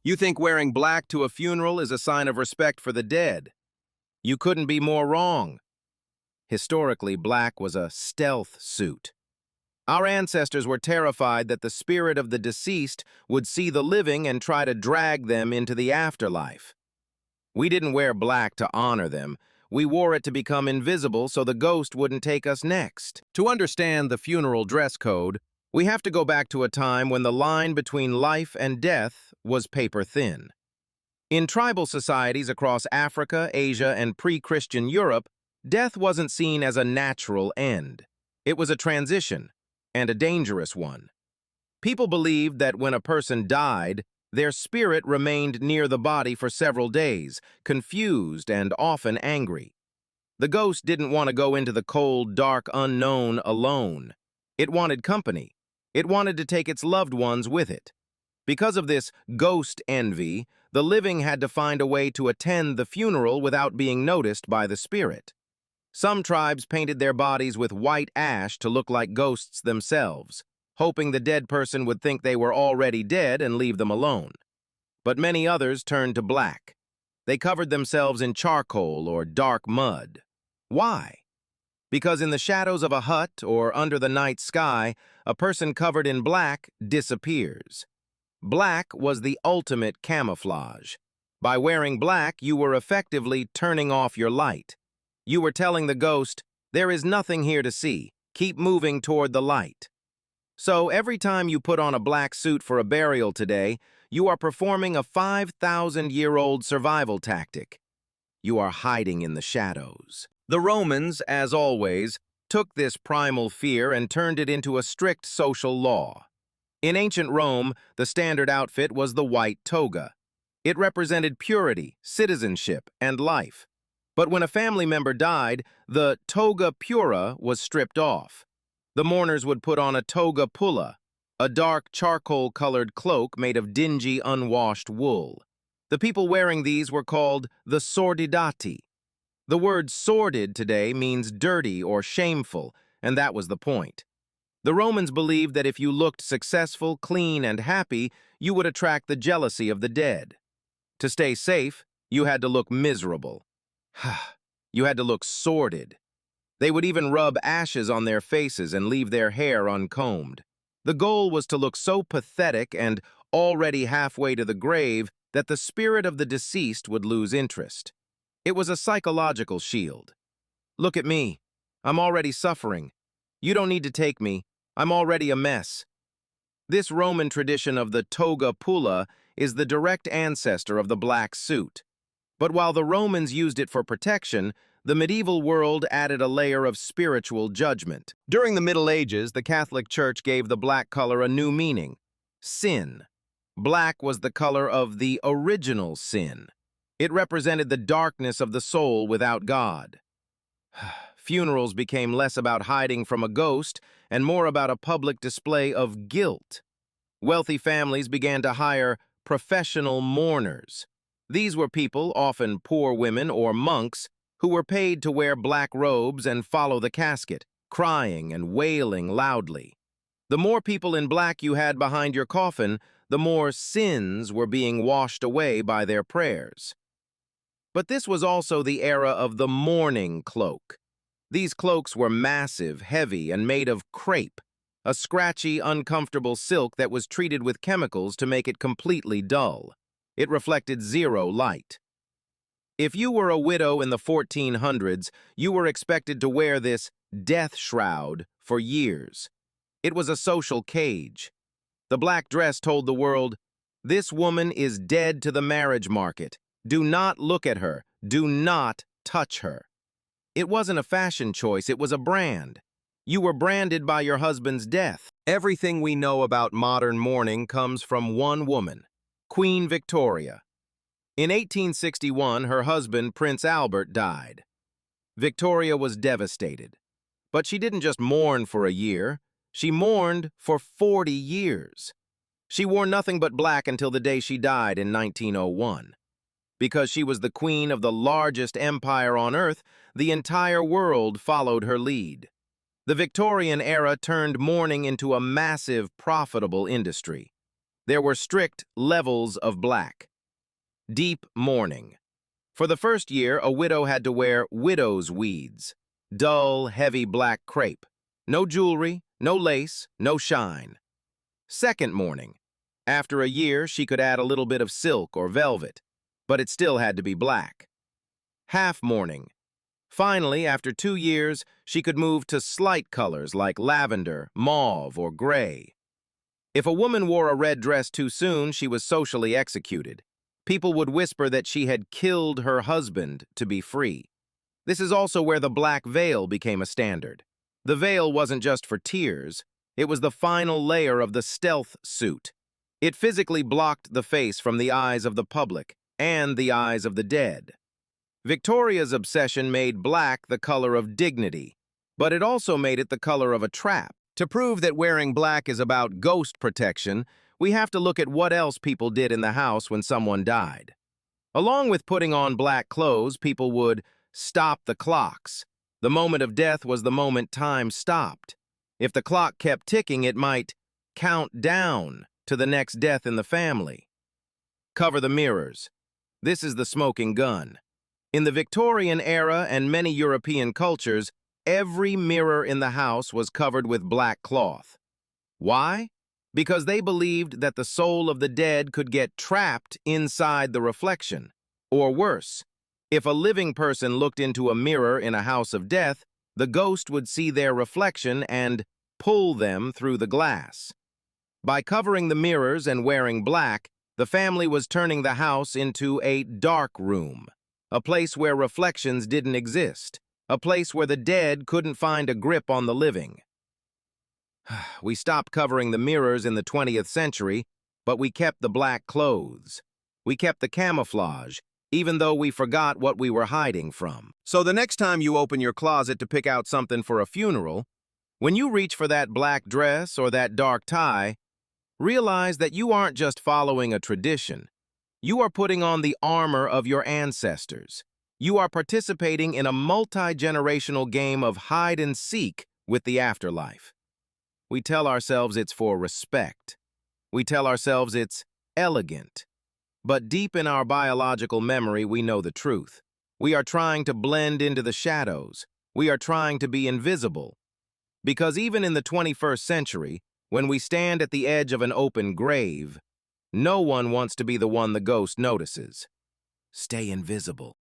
You think wearing black to a funeral is a sign of respect for the dead. You couldn't be more wrong. Historically, black was a stealth suit. Our ancestors were terrified that the spirit of the deceased would see the living and try to drag them into the afterlife. We didn't wear black to honor them. We wore it to become invisible so the ghost wouldn't take us next. To understand the funeral dress code, we have to go back to a time when the line between life and death was paper thin. In tribal societies across Africa, Asia, and pre-Christian Europe, death wasn't seen as a natural end. It was a transition, and a dangerous one. People believed that when a person died, their spirit remained near the body for several days, confused and often angry. The ghost didn't want to go into the cold, dark unknown alone. It wanted company. It wanted to take its loved ones with it. Because of this ghost envy, the living had to find a way to attend the funeral without being noticed by the spirit. Some tribes painted their bodies with white ash to look like ghosts themselves, hoping the dead person would think they were already dead and leave them alone. But many others turned to black. They covered themselves in charcoal or dark mud. Why? Because in the shadows of a hut or under the night sky, a person covered in black disappears. Black was the ultimate camouflage. By wearing black, you were effectively turning off your light. You were telling the ghost, "There is nothing here to see. Keep moving toward the light." So every time you put on a black suit for a burial today, you are performing a 5,000-year-old survival tactic. You are hiding in the shadows. The Romans, as always, took this primal fear and turned it into a strict social law. In ancient Rome, the standard outfit was the white toga. It represented purity, citizenship, and life. But when a family member died, the toga pura was stripped off. The mourners would put on a toga pulla, a dark charcoal-colored cloak made of dingy, unwashed wool. The people wearing these were called the sordidati. The word sordid today means dirty or shameful, and that was the point. The Romans believed that if you looked successful, clean, and happy, you would attract the jealousy of the dead. To stay safe, you had to look miserable. You had to look sordid. They would even rub ashes on their faces and leave their hair uncombed. The goal was to look so pathetic and already halfway to the grave that the spirit of the deceased would lose interest. It was a psychological shield. Look at me. I'm already suffering. You don't need to take me. I'm already a mess. This Roman tradition of the toga pulla is the direct ancestor of the black suit. But while the Romans used it for protection, the medieval world added a layer of spiritual judgment. During the Middle Ages, the Catholic Church gave the black color a new meaning: sin. Black was the color of the original sin. It represented the darkness of the soul without God. Funerals became less about hiding from a ghost and more about a public display of guilt. Wealthy families began to hire professional mourners. These were people, often poor women or monks, who were paid to wear black robes and follow the casket, crying and wailing loudly. The more people in black you had behind your coffin, the more sins were being washed away by their prayers. But this was also the era of the mourning cloak. These cloaks were massive, heavy, and made of crepe, a scratchy, uncomfortable silk that was treated with chemicals to make it completely dull. It reflected zero light. If you were a widow in the 1400s, you were expected to wear this death shroud for years. It was a social cage. The black dress told the world, "This woman is dead to the marriage market. Do not look at her. Do not touch her." It wasn't a fashion choice, it was a brand. You were branded by your husband's death. Everything we know about modern mourning comes from one woman, Queen Victoria. In 1861, her husband, Prince Albert, died. Victoria was devastated. But she didn't just mourn for a year, she mourned for 40 years. She wore nothing but black until the day she died in 1901. Because she was the queen of the largest empire on earth, the entire world followed her lead. The Victorian era turned mourning into a massive, profitable industry. There were strict levels of black. Deep mourning. For the first year, a widow had to wear widow's weeds, dull, heavy black crepe. No jewelry, no lace, no shine. Second mourning. After a year, she could add a little bit of silk or velvet, but it still had to be black. Half mourning. Finally, after 2 years, she could move to slight colors like lavender, mauve, or gray. If a woman wore a red dress too soon, she was socially executed. People would whisper that she had killed her husband to be free. This is also where the black veil became a standard. The veil wasn't just for tears, it was the final layer of the stealth suit. It physically blocked the face from the eyes of the public and the eyes of the dead. Victoria's obsession made black the color of dignity, but it also made it the color of a trap. To prove that wearing black is about ghost protection, we have to look at what else people did in the house when someone died. Along with putting on black clothes, people would stop the clocks. The moment of death was the moment time stopped. If the clock kept ticking, it might count down to the next death in the family. Cover the mirrors. This is the smoking gun. In the Victorian era and many European cultures, every mirror in the house was covered with black cloth. Why? Because they believed that the soul of the dead could get trapped inside the reflection. Or worse, if a living person looked into a mirror in a house of death, the ghost would see their reflection and pull them through the glass. By covering the mirrors and wearing black, the family was turning the house into a dark room, a place where reflections didn't exist, a place where the dead couldn't find a grip on the living. We stopped covering the mirrors in the 20th century, but we kept the black clothes. We kept the camouflage, even though we forgot what we were hiding from. So the next time you open your closet to pick out something for a funeral, when you reach for that black dress or that dark tie, realize that you aren't just following a tradition. You are putting on the armor of your ancestors. You are participating in a multi-generational game of hide and seek with the afterlife. We tell ourselves it's for respect. We tell ourselves it's elegant. But deep in our biological memory, we know the truth. We are trying to blend into the shadows. We are trying to be invisible. Because even in the 21st century, when we stand at the edge of an open grave, no one wants to be the one the ghost notices. Stay invisible.